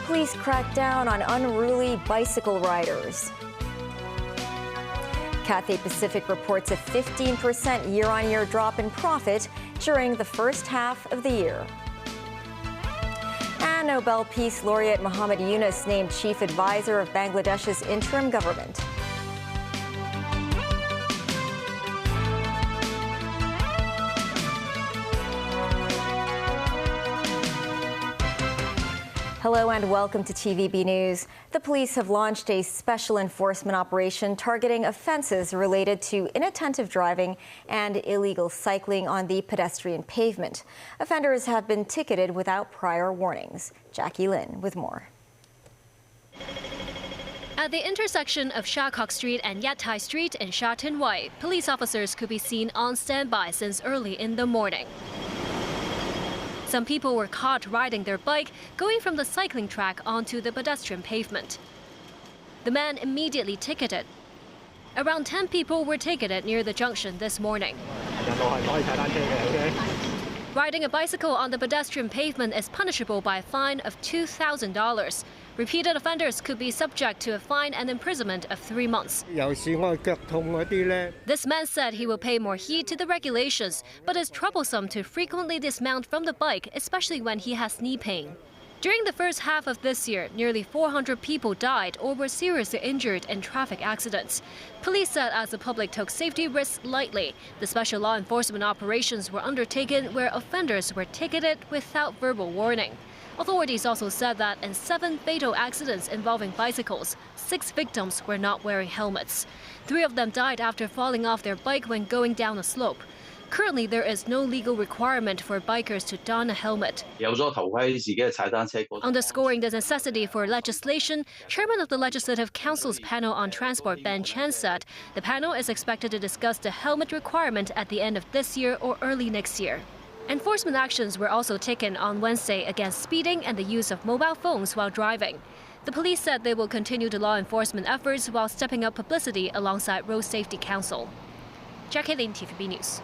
Police crack down on unruly bicycle riders. Cathay Pacific reports a 15% year-on-year drop in profit during the first half of the year. And Nobel Peace Laureate Muhammad Yunus named chief advisor of Bangladesh's interim government. Hello and welcome to TVB News. The police have launched a special enforcement operation targeting offenses related to inattentive driving and illegal cycling on the pedestrian pavement. Offenders have been ticketed without prior warnings. Jackie Lin with more. At the intersection of Sha Kok Street and Yat Tai Street in Sha Tin Wai, police officers could be seen on standby since early in the morning. Some people were caught riding their bike, going from the cycling track onto the pedestrian pavement. The man immediately ticketed. Around 10 people were ticketed near the junction this morning. Riding a bicycle on the pedestrian pavement is punishable by a fine of $2,000. Repeated offenders could be subject to a fine and imprisonment of 3 months. This man said he will pay more heed to the regulations, but it's troublesome to frequently dismount from the bike, especially when he has knee pain. During the first half of this year, nearly 400 people died or were seriously injured in traffic accidents. Police said as the public took safety risks lightly, the special law enforcement operations were undertaken where offenders were ticketed without verbal warning. Authorities also said that in 7 fatal accidents involving bicycles, 6 victims were not wearing helmets. 3 of them died after falling off their bike when going down a slope. Currently, there is no legal requirement for bikers to don a helmet. Underscoring the necessity for legislation, Chairman of the Legislative Council's panel on transport, Ben Chen, said the panel is expected to discuss the helmet requirement at the end of this year or early next year. Enforcement actions were also taken on Wednesday against speeding and the use of mobile phones while driving. The police said they will continue the law enforcement efforts while stepping up publicity alongside Road Safety Council. Jackie Lin, TVB News.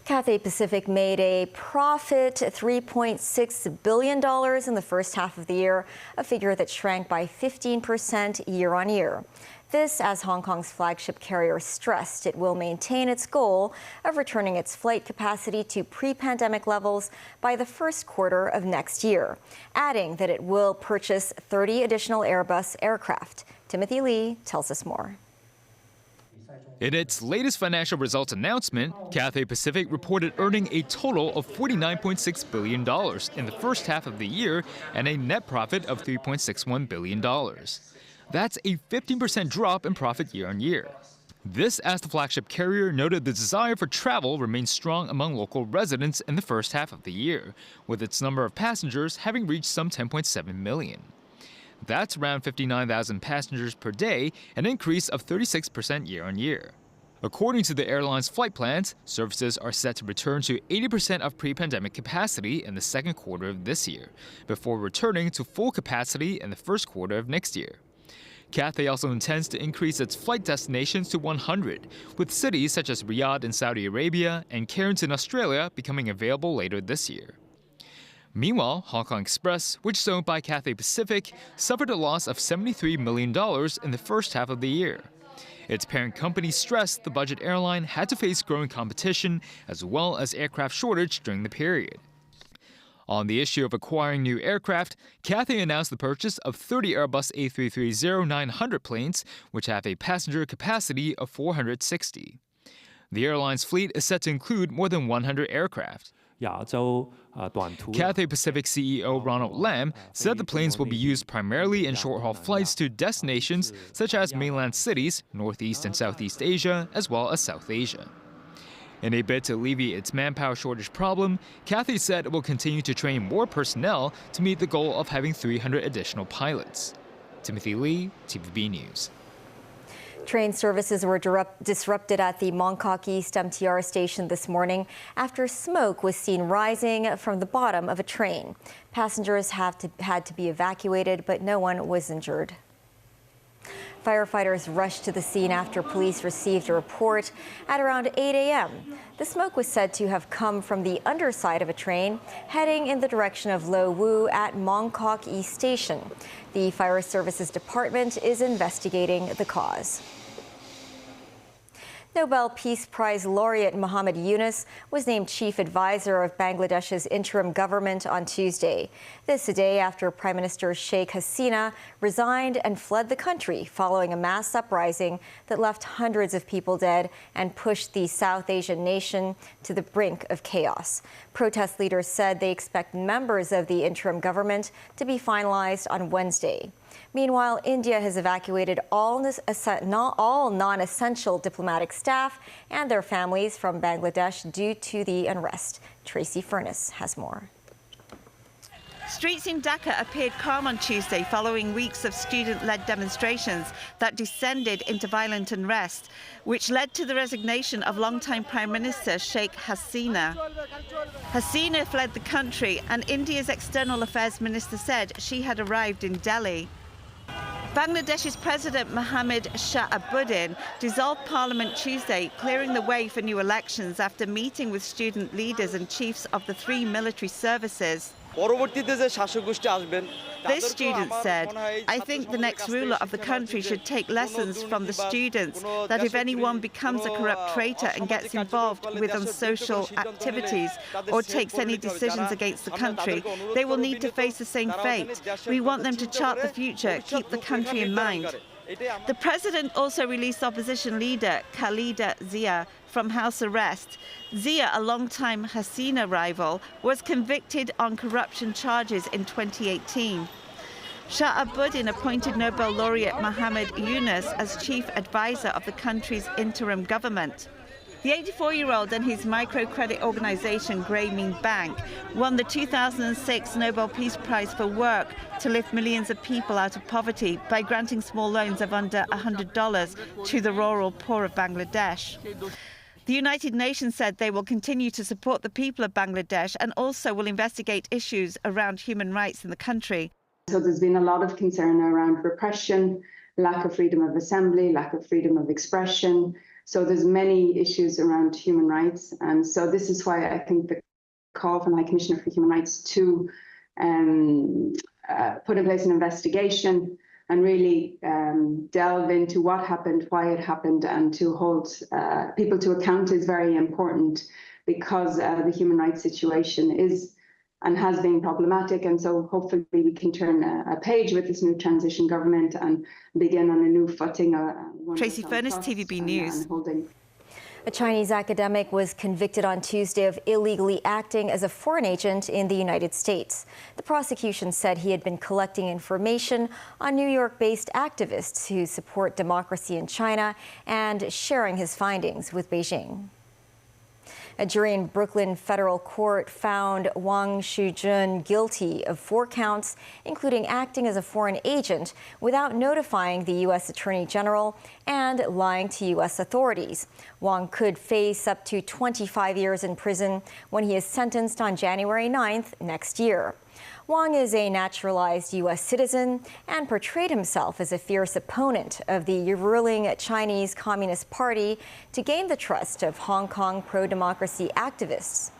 Cathay Pacific made a profit $3.6 billion in the first half of the year, a figure that shrank by 15% year-on-year. This as Hong Kong's flagship carrier stressed it will maintain its goal of returning its flight capacity to pre-pandemic levels by the first quarter of next year, adding that it will purchase 30 additional Airbus aircraft. Timothy Lee tells us more. In its latest financial results announcement, Cathay Pacific reported earning a total of $49.6 billion in the first half of the year and a net profit of $3.61 billion. That's a 15% drop in profit year-on-year. This as the flagship carrier noted the desire for travel remains strong among local residents in the first half of the year, with its number of passengers having reached some 10.7 million. That's around 59,000 passengers per day, an increase of 36% year-on-year. According to the airline's flight plans, services are set to return to 80% of pre-pandemic capacity in the second quarter of this year, before returning to full capacity in the first quarter of next year. Cathay also intends to increase its flight destinations to 100, with cities such as Riyadh in Saudi Arabia and Cairns in Australia becoming available later this year. Meanwhile, Hong Kong Express, which is owned by Cathay Pacific, suffered a loss of $73 million in the first half of the year. Its parent company stressed the budget airline had to face growing competition as well as aircraft shortage during the period. On the issue of acquiring new aircraft, Cathay announced the purchase of 30 Airbus A330-900 planes, which have a passenger capacity of 460. The airline's fleet is set to include more than 100 aircraft. Cathay Pacific CEO Ronald Lam said the planes will be used primarily in short-haul flights to destinations such as mainland cities, Northeast and Southeast Asia, as well as South Asia. In a bid to alleviate its manpower shortage problem, Cathay said it will continue to train more personnel to meet the goal of having 300 additional pilots. Timothy Lee, TVB News. Train services were disrupted at the Mongkok East MTR station this morning after smoke was seen rising from the bottom of a train. Passengers had to be evacuated, but no one was injured. Firefighters rushed to the scene after police received a report at around 8 a.m. The smoke was said to have come from the underside of a train heading in the direction of Lo Wu at Mongkok East Station. The Fire Services Department is investigating the cause. Nobel Peace Prize laureate Muhammad Yunus was named chief advisor of Bangladesh's interim government on Tuesday. This a day after Prime Minister Sheikh Hasina resigned and fled the country following a mass uprising that left hundreds of people dead and pushed the South Asian nation to the brink of chaos. Protest leaders said they expect members of the interim government to be finalized on Wednesday. Meanwhile, India has evacuated all non-essential diplomatic staff and their families from Bangladesh due to the unrest. Tracy Furness has more. Streets in Dhaka appeared calm on Tuesday following weeks of student-led demonstrations that descended into violent unrest, which led to the resignation of longtime Prime Minister Sheikh Hasina. Hasina fled the country, and India's External Affairs Minister said she had arrived in Delhi. Bangladesh's President Mohammed Shah-Abuddin dissolved Parliament Tuesday, clearing the way for new elections after meeting with student leaders and chiefs of the three military services. This student said, "I think the next ruler of the country should take lessons from the students that if anyone becomes a corrupt traitor and gets involved with unsocial activities or takes any decisions against the country, they will need to face the same fate. We want them to chart the future, keep the country in mind." The president also released opposition leader Khalida Zia from house arrest. Zia, a longtime Hasina rival, was convicted on corruption charges in 2018. Shah-Abuddin appointed Nobel laureate Muhammad Yunus as chief advisor of the country's interim government. The 84-year-old and his microcredit organization, Grameen Bank, won the 2006 Nobel Peace Prize for work to lift millions of people out of poverty by granting small loans of under $100 to the rural poor of Bangladesh. The United Nations said they will continue to support the people of Bangladesh and also will investigate issues around human rights in the country. So there's been a lot of concern around repression, lack of freedom of assembly, lack of freedom of expression. So there's many issues around human rights. And so this is why I think the call from the High Commissioner for Human Rights to put in place an investigation and really delve into what happened, why it happened, and to hold people to account is very important, because the human rights situation is and has been problematic. And so hopefully we can turn a page with this new transition government and begin on a new footing. Tracy Furness, TVB News. A Chinese academic was convicted on Tuesday of illegally acting as a foreign agent in the United States. The prosecution said he had been collecting information on New York-based activists who support democracy in China and sharing his findings with Beijing. A jury in Brooklyn federal court found Wang Shujun guilty of 4 counts, including acting as a foreign agent without notifying the U.S. Attorney General and lying to U.S. authorities. Wang could face up to 25 years in prison when he is sentenced on January 9th next year. Wang is a naturalized U.S. citizen and portrayed himself as a fierce opponent of the ruling Chinese Communist Party to gain the trust of Hong Kong pro-democracy activists.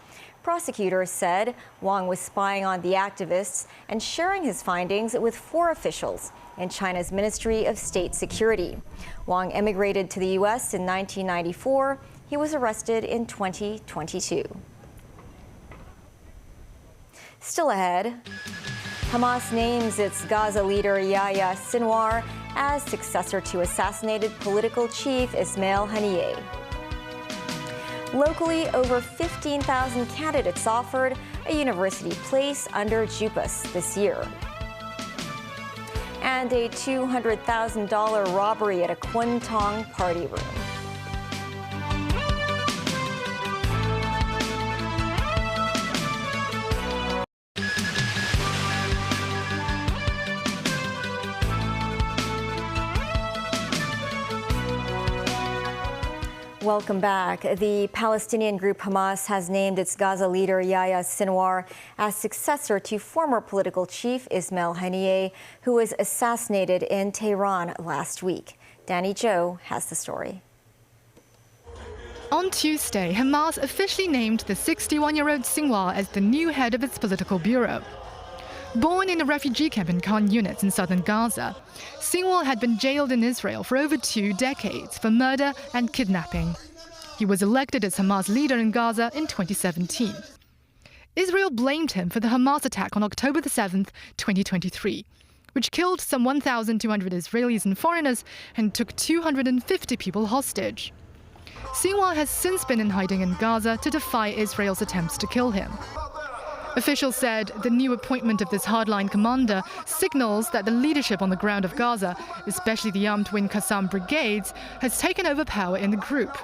Prosecutors said Wang was spying on the activists and sharing his findings with 4 officials in China's Ministry of State Security. Wang emigrated to the U.S. in 1994. He was arrested in 2022. Still ahead, Hamas names its Gaza leader Yahya Sinwar as successor to assassinated political chief Ismail Haniyeh. Locally, over 15,000 candidates offered a university place under JUPAS this year. And a $200,000 robbery at a Kwun Tong party room. Welcome back. The Palestinian group Hamas has named its Gaza leader Yahya Sinwar as successor to former political chief Ismail Haniyeh, who was assassinated in Tehran last week. Danny Zhou has the story. On Tuesday, Hamas officially named the 61-year-old Sinwar as the new head of its political bureau. Born in a refugee camp in Khan Yunis in southern Gaza, Sinwar had been jailed in Israel for over 2 decades for murder and kidnapping. He was elected as Hamas leader in Gaza in 2017. Israel blamed him for the Hamas attack on October 7, 2023, which killed some 1,200 Israelis and foreigners and took 250 people hostage. Sinwar has since been in hiding in Gaza to defy Israel's attempts to kill him. Officials said the new appointment of this hardline commander signals that the leadership on the ground of Gaza, especially the armed Twin Qassam brigades, has taken over power in the group.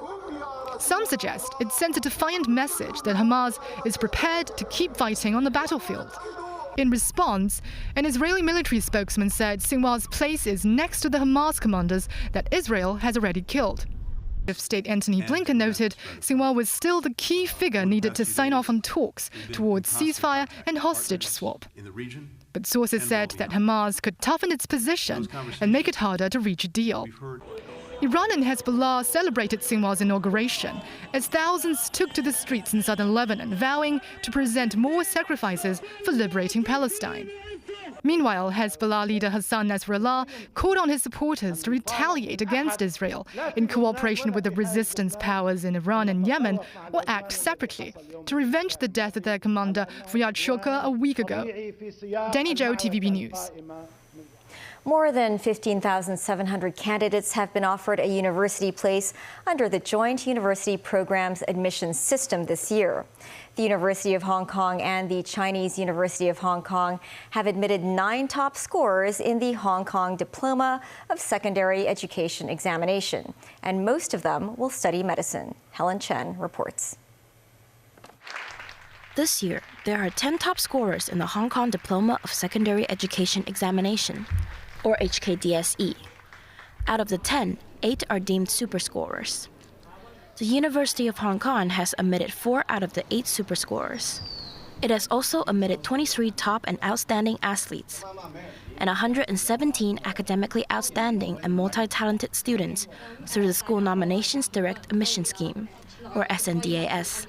Some suggest it sends a defiant message that Hamas is prepared to keep fighting on the battlefield. In response, an Israeli military spokesman said Sinwar's place is next to the Hamas commanders that Israel has already killed. Of State Antony Blinken noted Sinwar was still the key figure needed to sign off on talks towards ceasefire and hostage swap. But sources said that Hamas could toughen its position and make it harder to reach a deal. Iran and Hezbollah celebrated Sinwar's inauguration as thousands took to the streets in southern Lebanon, vowing to present more sacrifices for liberating Palestine. Meanwhile, Hezbollah leader Hassan Nasrallah called on his supporters to retaliate against Israel in cooperation with the resistance powers in Iran and Yemen, or act separately to revenge the death of their commander Fuad Shukr a week ago. Danny Zhou, TVB News. More than 15,700 candidates have been offered a university place under the Joint University Program's admissions system this year. The University of Hong Kong and the Chinese University of Hong Kong have admitted 9 top scorers in the Hong Kong Diploma of Secondary Education examination, and most of them will study medicine. Helen Chen reports. This year, there are 10 top scorers in the Hong Kong Diploma of Secondary Education examination, or HKDSE. Out of the 10, 8 are deemed super scorers. The University of Hong Kong has admitted 4 out of the 8 super scorers. It has also admitted 23 top and outstanding athletes and 117 academically outstanding and multi-talented students through the School Nominations Direct Admission Scheme, or SNDAS.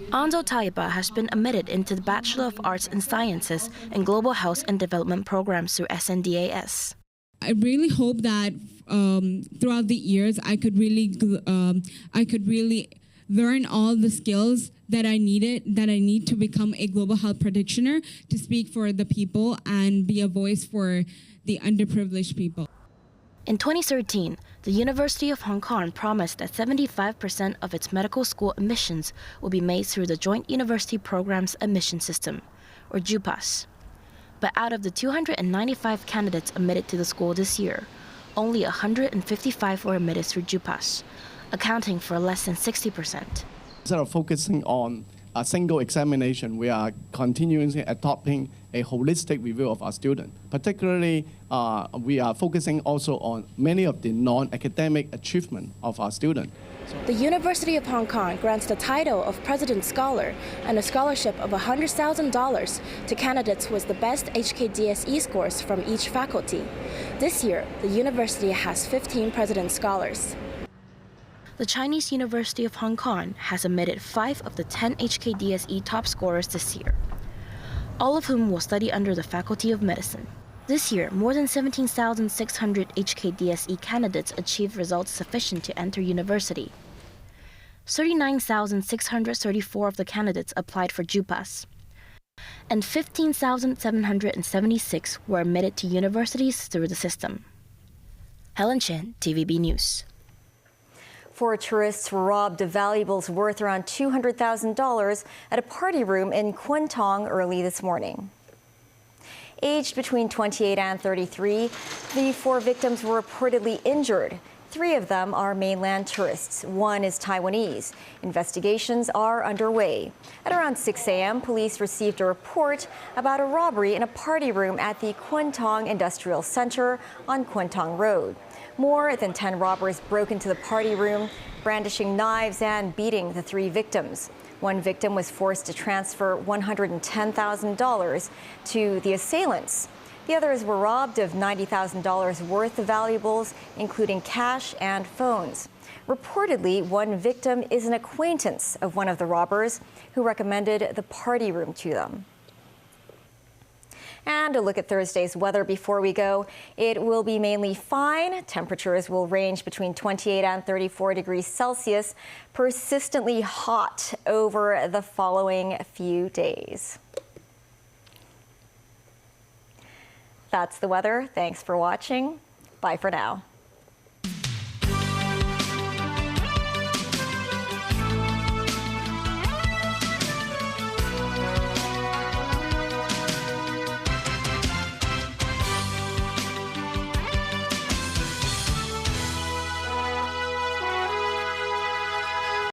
Anzo Taiba has been admitted into the Bachelor of Arts and Sciences in Global Health and Development programs through SNDAS. I really hope that throughout the years I could really learn all the skills that I need to become a global health practitioner, to speak for the people and be a voice for the underprivileged people. In 2013, the University of Hong Kong promised that 75% of its medical school admissions will be made through the Joint University Program's admission system, or JUPAS. But out of the 295 candidates admitted to the school this year, only 155 were admitted through JUPAS, accounting for less than 60%. Instead of focusing on a single examination, we are continuously adopting a holistic review of our students. Particularly, we are focusing also on many of the non-academic achievement of our students. The University of Hong Kong grants the title of President Scholar and a scholarship of $100,000 to candidates with the best HKDSE scores from each faculty. This year, the university has 15 President Scholars. The Chinese University of Hong Kong has admitted 5 of the 10 HKDSE top scorers this year, all of whom will study under the Faculty of Medicine. This year, more than 17,600 HKDSE candidates achieved results sufficient to enter university. 39,634 of the candidates applied for JUPAS, and 15,776 were admitted to universities through the system. Helen Chen, TVB News. 4 tourists were robbed of valuables worth around $200,000 at a party room in Kwun Tong early this morning. Aged between 28 and 33, the 4 victims were reportedly injured. 3 of them are mainland tourists. 1 is Taiwanese. Investigations are underway. At around 6 a.m., police received a report about a robbery in a party room at the Kwun Tong Industrial Center on Kwun Tong Road. More than 10 robbers broke into the party room, brandishing knives and beating the 3 victims. One victim was forced to transfer $110,000 to the assailants. The others were robbed of $90,000 worth of valuables, including cash and phones. Reportedly, one victim is an acquaintance of one of the robbers who recommended the party room to them. And a look at Thursday's weather before we go. It will be mainly fine. Temperatures will range between 28 and 34 degrees Celsius, persistently hot over the following few days. That's the weather. Thanks for watching. Bye for now.